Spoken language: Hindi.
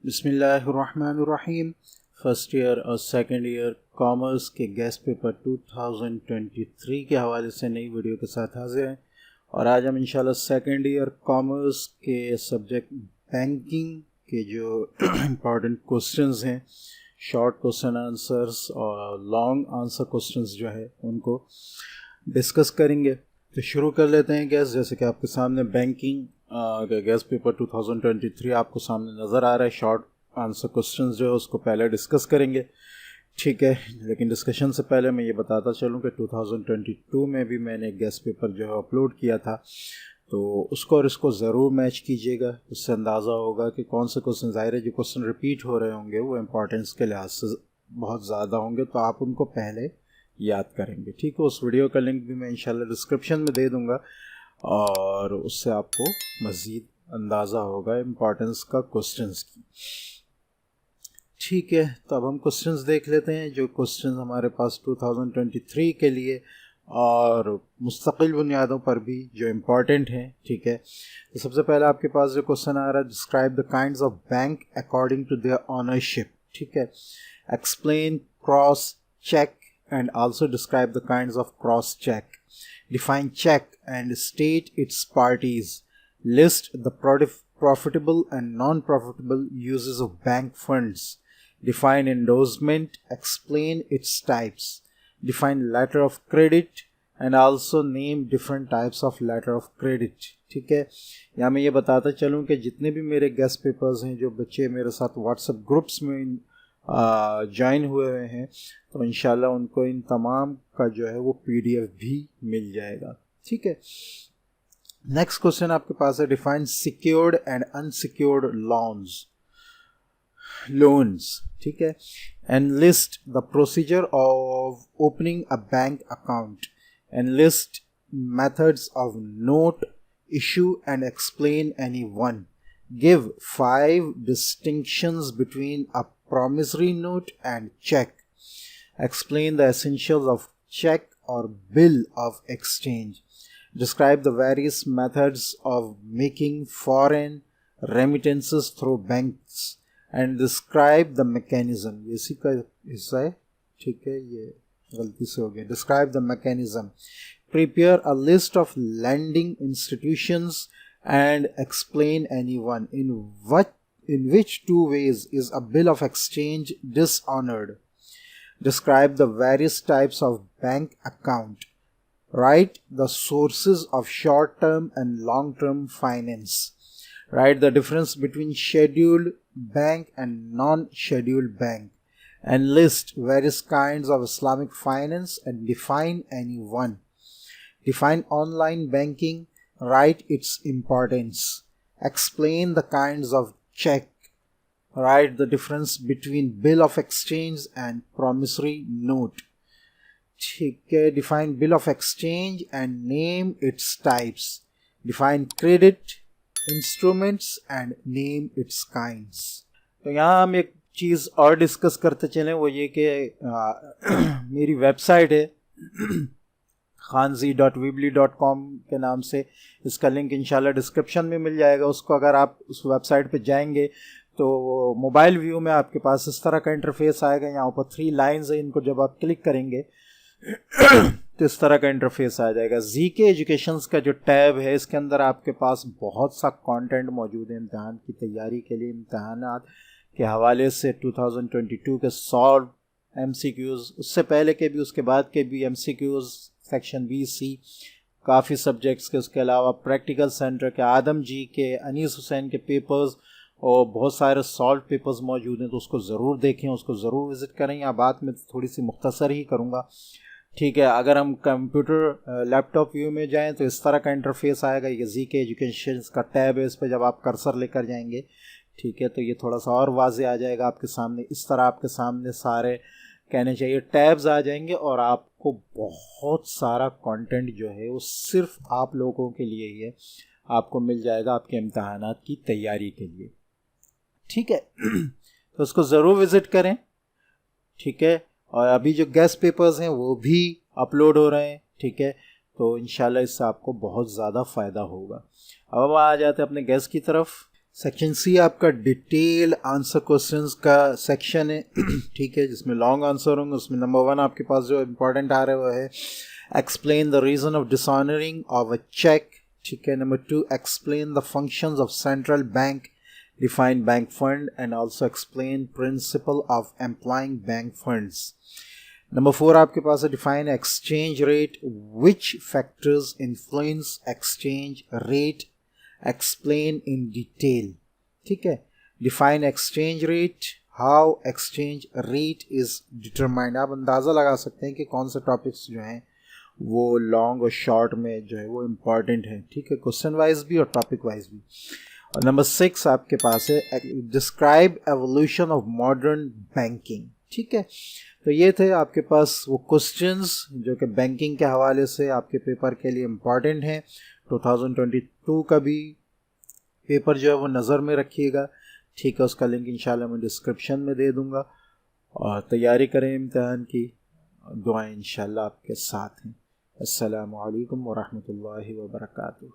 बिस्मिल्लाहिर्रहमानिर्रहीम। फर्स्ट ईयर और सेकंड ईयर कॉमर्स के गेस्ट पेपर 2023 के हवाले से नई वीडियो के साथ हाजिर हैं और आज हम इंशाल्लाह सेकंड ईयर कॉमर्स के सब्जेक्ट बैंकिंग के जो इम्पॉर्टेंट क्वेश्चंस हैं, शॉर्ट क्वेश्चन आंसर्स और लॉन्ग आंसर क्वेश्चंस जो है उनको डिस्कस करेंगे। तो शुरू कर लेते हैं गैस। जैसे कि आपके सामने बैंकिंग गेस्ट पेपर 2023 आपको सामने नज़र आ रहा है। शॉर्ट आंसर क्वेश्चंस जो है उसको पहले डिस्कस करेंगे, ठीक है। लेकिन डिस्कशन से पहले मैं ये बताता चलूँ कि 2022 में भी मैंने गेस्ट पेपर जो है अपलोड किया था, तो उसको और इसको ज़रूर मैच कीजिएगा। उससे अंदाज़ा होगा कि कौन से क्वेश्चन, ज़ाहिर है जो क्वेश्चन रिपीट हो रहे होंगे वो इम्पोर्टेंस के लिहाज से बहुत ज़्यादा होंगे, तो आप उनको पहले याद करेंगे, ठीक है। उस वीडियो का लिंक भी मैं इंशाल्लाह डिस्क्रिप्शन में दे दूँगा और उससे आपको मज़ीद अंदाज़ा होगा इम्पोर्टेंस का क्वेश्चंस की, ठीक है। तो अब हम क्वेश्चंस देख लेते हैं जो क्वेश्चंस हमारे पास 2023 के लिए और मुस्तकिल बुनियादों पर भी जो इम्पोर्टेंट हैं, ठीक है। तो सबसे पहले आपके पास जो क्वेश्चन आ रहा है, describe the kinds of bank according to their ownership, ठीक है। Explain cross check and also describe the kinds of cross check. Define check and state its parties. List the profitable and non-profitable uses of bank funds. Define endorsement. Explain its types. Define letter of credit and also name different types of letter of credit. ठीक है। यहाँ मैं ये बताता चलूँ कि जितने भी मेरे गेस्ट पेपर्स हैं, जो बच्चे मेरे साथ व्हाट्सएप ग्रुप्स में ज्वाइन हुए हैं, तो इंशाल्लाह उनको इन तमाम का जो है वो पीडीएफ भी मिल जाएगा, ठीक है। नेक्स्ट क्वेश्चन आपके पास है, define secured and unsecured loans, ठीक है। And list the procedure of opening a bank account and list methods of note issue and explain any one. Give 5 distinctions between a promissory note and check. Explain the essentials of check or bill of exchange. Describe the various methods of making foreign remittances through banks and describe the mechanism. ये इसी का हिस्सा है, ठीक है, ये गलती से हो गया. Describe the mechanism. Prepare a list of lending institutions and explain any one. In which two ways is a bill of exchange dishonored? Describe the various types of bank account. Write the sources of short-term and long-term finance. Write the difference between scheduled bank and non-scheduled bank. And list various kinds of Islamic finance and define any one. Define online banking. Write its importance. Explain the kinds of check. Write the difference between bill of exchange and promissory note. ठीक है. Define bill of exchange and name its types. Define credit instruments and name its kinds. तो यहाँ हम एक चीज़ और डिस्कस करते चलें, वो ये कि मेरी वेबसाइट है khanzi.weebly.com के नाम से। इसका लिंक इंशाल्लाह डिस्क्रिप्शन में मिल जाएगा। उसको अगर आप उस वेबसाइट पे जाएंगे तो मोबाइल व्यू में आपके पास इस तरह का इंटरफेस आएगा। यहाँ ऊपर 3 लाइंस है, इनको जब आप क्लिक करेंगे तो इस तरह का इंटरफेस आ जाएगा। zeekay एजुकेशंस का जो टैब है, इसके अंदर आपके पास बहुत सा कंटेंट मौजूद है इम्तिहान की तैयारी के लिए। इम्तिहानात के हवाले से 2022 के सॉल्व MCQs, उससे पहले के भी उसके बाद के भी MCQs, सेक्शन BC, काफ़ी सब्जेक्ट्स के, उसके अलावा प्रैक्टिकल सेंटर के, आदम जी के, अनीस हुसैन के पेपर्स और बहुत सारे सॉल्व पेपर्स मौजूद हैं। तो उसको ज़रूर देखें, उसको ज़रूर विज़िट करें। यहाँ बात में थोड़ी सी मुख्तसर ही करूँगा, ठीक है। अगर हम कंप्यूटर लैपटॉप व्यू में जाएं तो इस तरह का इंटरफेस आएगा। ये zeekay एजुकेशन का टैब है, इस पर जब आप कर्सर लेकर जाएंगे, ठीक है, तो ये थोड़ा सा और वाज़े आ जाएगा आपके सामने। इस तरह आपके सामने सारे कहने चाहिए टैब्स आ जाएंगे और आपको बहुत सारा कंटेंट जो है वो सिर्फ आप लोगों के लिए ही है, आपको मिल जाएगा आपके इम्तिहानात की तैयारी के लिए, ठीक है। तो उसको ज़रूर विज़िट करें, ठीक है। और अभी जो गेस्ट पेपर्स हैं वो भी अपलोड हो रहे हैं, ठीक है। तो इंशाल्लाह इससे आपको बहुत ज़्यादा फ़ायदा होगा। अब हम आ जाते हैं अपने गेस्ट की तरफ। सेक्शन सी आपका डिटेल आंसर क्वेश्चंस का सेक्शन है, ठीक है, जिसमें लॉन्ग आंसर होंगे। उसमें नंबर 1 आपके पास जो इंपॉर्टेंट आ रहा है वो है explain the reason of dishonouring of a cheque, ठीक है। Number 2 explain the functions of central bank, define bank fund and also explain principal of employing bank funds. Number 4 आपके पास है define exchange rate, which factors influence exchange rate, explain in detail, ठीक है। Define exchange rate, how exchange rate is determined. आप अंदाज़ा लगा सकते हैं कि कौन से टॉपिक्स जो हैं वो लॉन्ग और शॉर्ट में जो है वो इम्पॉर्टेंट है, ठीक है, क्वेश्चन वाइज भी और टॉपिक वाइज भी। और नंबर 6 आपके पास है describe evolution of modern banking, ठीक है। तो ये थे आपके पास वो क्वेश्चंस जो कि बैंकिंग के हवाले से आपके पेपर के लिए इम्पॉर्टेंट हैं। 2022 का भी पेपर जो है वो नज़र में रखिएगा, ठीक है। उसका लिंक इंशाल्लाह मैं डिस्क्रिप्शन में दे दूंगा। और तैयारी करें इम्तिहान की, दुआएं इंशाल्लाह आपके साथ हैं। अस्सलामु अलैकुम वरहमतुल्लाहि वबरकातुहू।